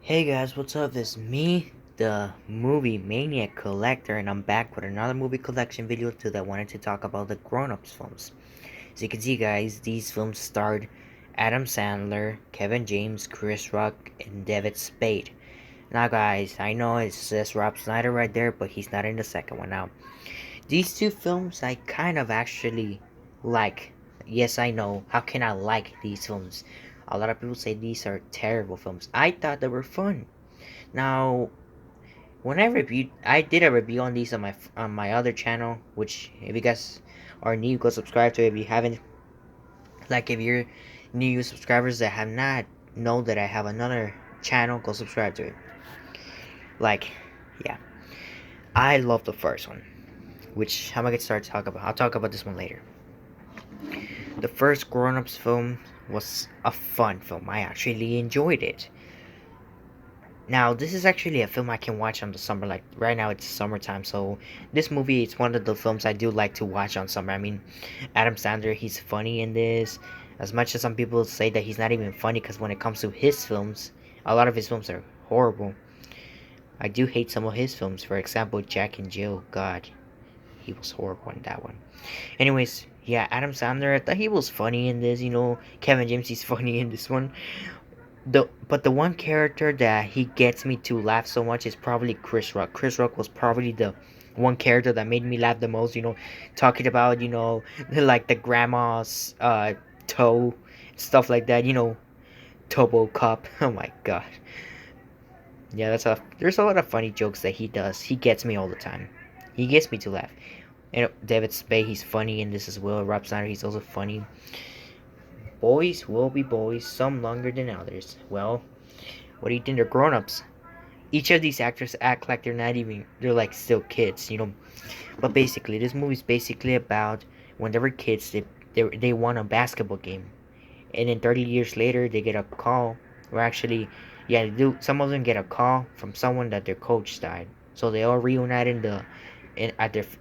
Hey guys, what's up? It's me, the Movie Maniac Collector, and I'm back with another movie collection video that I wanted to talk about the grown-ups films. As you can see guys, these films starred Adam Sandler, Kevin James, Chris Rock, and David Spade. Now guys, I know it says Rob Schneider right there, but he's not in the second one. Now, these two films I kind of actually like. Yes, I know. How can I like these films? A lot of people say these are terrible films. I thought they were fun. Now, when I did a review on these on my other channel, which if you guys are new, go subscribe to it. If you haven't, like if you're new subscribers that have not know that I have another channel, go subscribe to it. Like, yeah, I love the first one, which I'm gonna get started to talk about. I'll talk about this one later. The first Grown Ups film was a fun film. I actually enjoyed it. Now, this is actually a film I can watch on the summer. Like right now, it's summertime, so this movie it's one of the films I do like to watch on summer. I mean, Adam Sandler, he's funny in this. As much as some people say that he's not even funny, because when it comes to his films, a lot of his films are horrible. I do hate some of his films. For example, Jack and Jill. God, he was horrible in that one. Anyways, yeah, Adam Sandler. I thought he was funny in this. Kevin James, he's funny in this one. The one character that he gets me to laugh so much is probably Chris Rock. Chris Rock was probably the one character that made me laugh the most. Talking about like the grandma's toe, stuff like that. Tobo Cop. Oh my god. Yeah, there's a lot of funny jokes that he does. He gets me all the time. He gets me to laugh. David Spade, he's funny in this as well. Rob Schneider, he's also funny. Boys will be boys, some longer than others. Well, what do you think? They're grown-ups. Each of these actors act like they're like still kids. But basically, this movie's basically about when they were kids, they won a basketball game, and then 30 years later, they get a call, or actually, yeah, they do. Some of them get a call from someone that their coach died, so they all reunite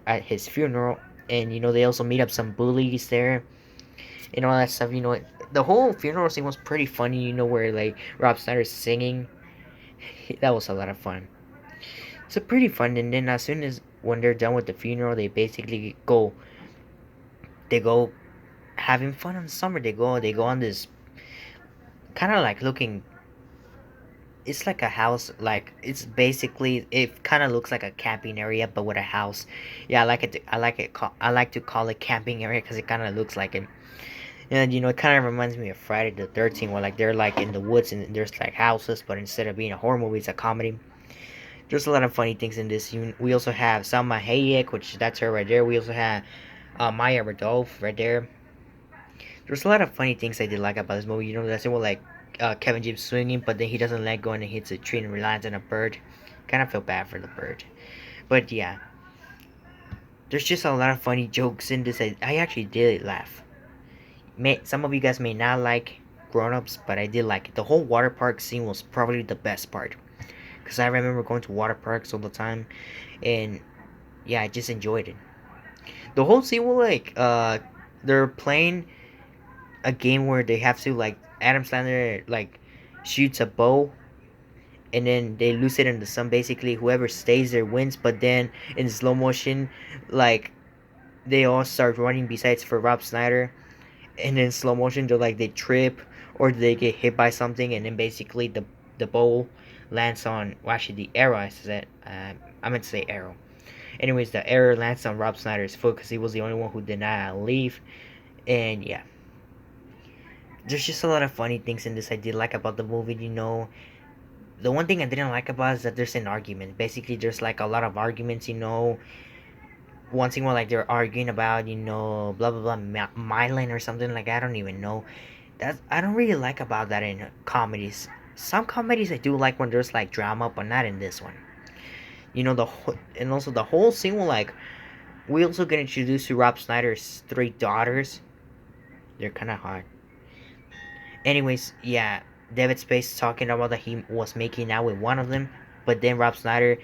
at his funeral, and they also meet up some bullies there and all that stuff. The whole funeral scene was pretty funny. Where like Rob Schneider's singing. That was a lot of fun. It's a pretty fun, and then as soon as when they're done with the funeral, they go having fun in the summer. They go on this kind of like looking. It's like a house, like it's basically it kind of looks like a camping area, but with a house. Yeah, I like it. I like to call it camping area because it kind of looks like it. And it kind of reminds me of Friday the 13th, where like they're like in the woods and there's like houses, but instead of being a horror movie, it's a comedy. There's a lot of funny things in this. We also have Salma Hayek, which that's her right there. We also have Maya Rudolph right there. There's a lot of funny things I did like about this movie. That's one like Kevin James swinging, but then he doesn't let go and he hits a tree and relies on a bird. Kind of feel bad for the bird. But yeah, there's just a lot of funny jokes in this. I actually did laugh. Some of you guys may not like Grown Ups, but I did like it. The whole water park scene was probably the best part. Because I remember going to water parks all the time. And yeah, I just enjoyed it. The whole scene was like they're playing a game where they have to like Adam Sandler like shoots a bow and then they lose it in the sun. Basically, whoever stays there wins. But then in slow motion, like they all start running besides for Rob Schneider, and in slow motion they trip or they get hit by something, and then basically the bow lands on. Well, actually, the arrow. I said I meant to say arrow. Anyways, the arrow lands on Rob Schneider's foot because he was the only one who did not leave. And yeah, there's just a lot of funny things in this I did like about the movie. The one thing I didn't like about it is that there's an argument. Basically, there's like a lot of arguments. One thing where like they're arguing about blah blah blah Mylan or something like I don't even know. That I don't really like about that in comedies. Some comedies I do like when there's like drama, but not in this one. And also the whole scene will like we also get introduced to Rob Schneider's three daughters. They're kind of hot. Anyways, yeah, David Space talking about that he was making out with one of them, but then Rob Schneider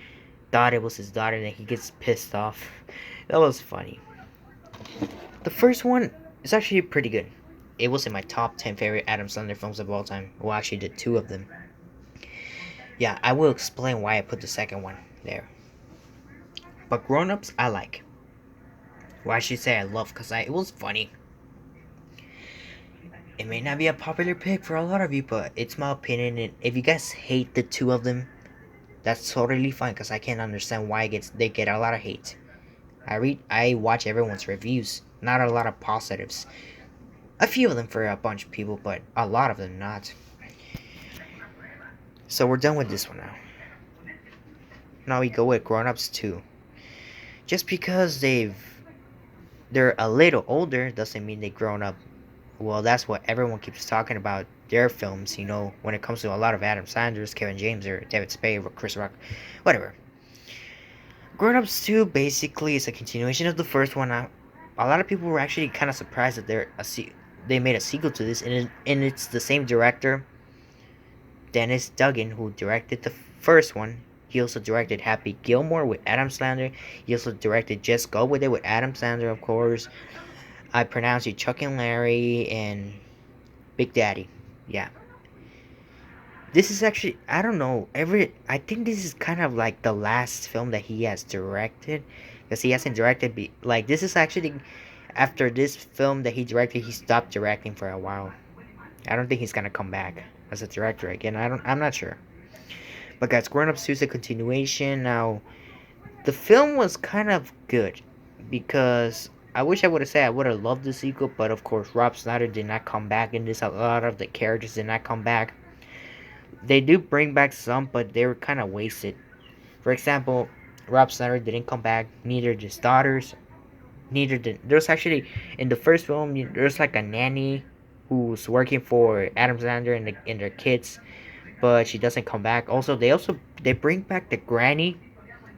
thought it was his daughter, and he gets pissed off. That was funny. The first one is actually pretty good. It was in my top 10 favorite Adam Sandler films of all time. Well, actually, the two of them. Yeah, I will explain why I put the second one there. But Grown Ups, I like. Well, I should say I love, because it was funny. It may not be a popular pick for a lot of you, but it's my opinion. And if you guys hate the two of them, that's totally fine, because I can't understand why they get a lot of hate. I watch everyone's reviews, not a lot of positives. A few of them for a bunch of people, but a lot of them not. So we're done with this one now. Now we go with Grown Ups 2. Just because they're a little older doesn't mean they've grown up. Well, that's what everyone keeps talking about their films, when it comes to a lot of Adam Sanders, Kevin James, or David Spade, or Chris Rock, whatever. Grown Ups 2 basically is a continuation of the first one. A lot of people were actually kind of surprised that they made a sequel to this, and it's the same director, Dennis Duggan, who directed the first one. He also directed Happy Gilmore with Adam Sandler. He also directed Just Go With It with Adam Sandler, of course. I pronounce it Chuck and Larry and Big Daddy. Yeah. This is actually, I don't know, I think this is kind of like the last film that he has directed. Because he hasn't directed, this is actually, after this film that he directed, he stopped directing for a while. I don't think he's gonna come back as a director again. I'm not sure. But guys, Grown Ups 2 is a continuation. Now, the film was kind of good because I wish I would have said I would have loved the sequel, but of course Rob Schneider did not come back in this. A lot of the characters did not come back. They do bring back some, but they were kind of wasted. For example, Rob Schneider didn't come back. Neither did his daughters. Neither did. There's actually in the first film there's like a nanny who's working for Adam Sandler and their kids, but she doesn't come back. They bring back the granny,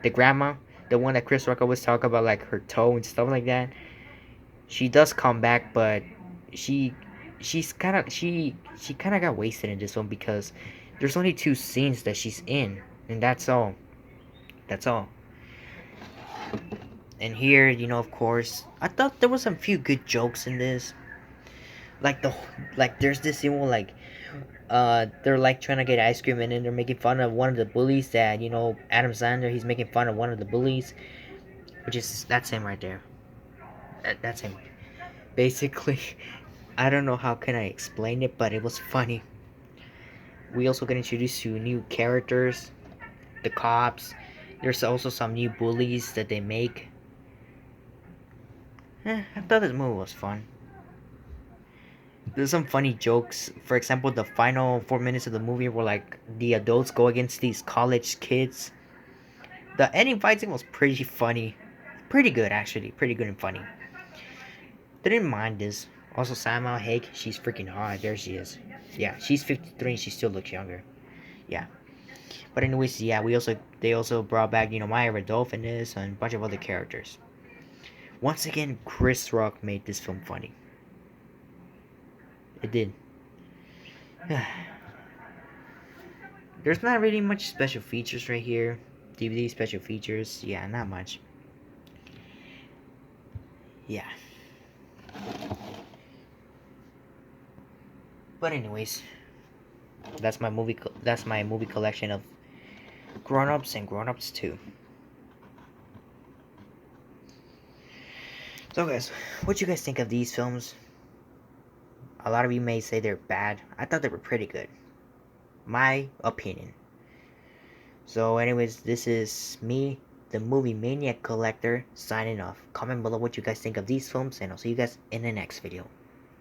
the grandma, the one that Chris Rock always talk about, like her toe and stuff like that. She does come back, but she she kind of got wasted in this one because there's only two scenes that she's in, and that's all. That's all. And here, of course, I thought there was some few good jokes in this. Like there's this scene where they're like trying to get ice cream, and then they're making fun of one of the bullies that Adam Sandler. He's making fun of one of the bullies, which is that's him right there. That's him. Basically, I don't know how can I explain it, but it was funny. We also get introduced to new characters, the cops. There's also some new bullies that they make. I thought this movie was fun. There's some funny jokes. For example, the final 4 minutes of the movie where the adults go against these college kids. The ending fight scene was pretty funny. Pretty good actually. Pretty good and funny. Didn't mind this. Also, Salma Hayek, she's freaking hot. There she is. Yeah, she's 53 and she still looks younger. Yeah. But anyways, yeah, they also brought back, Maya Rudolph in this and a bunch of other characters. Once again, Chris Rock made this film funny. It did. There's not really much special features right here. DVD special features, yeah, not much. Yeah. But anyways, that's my movie collection of Grown Ups and Grown Ups 2. So guys, what you guys think of these films? A lot of you may say they're bad. I thought they were pretty good. My opinion. So anyways, this is me, the Movie Maniac Collector, signing off. Comment below what you guys think of these films, and I'll see you guys in the next video.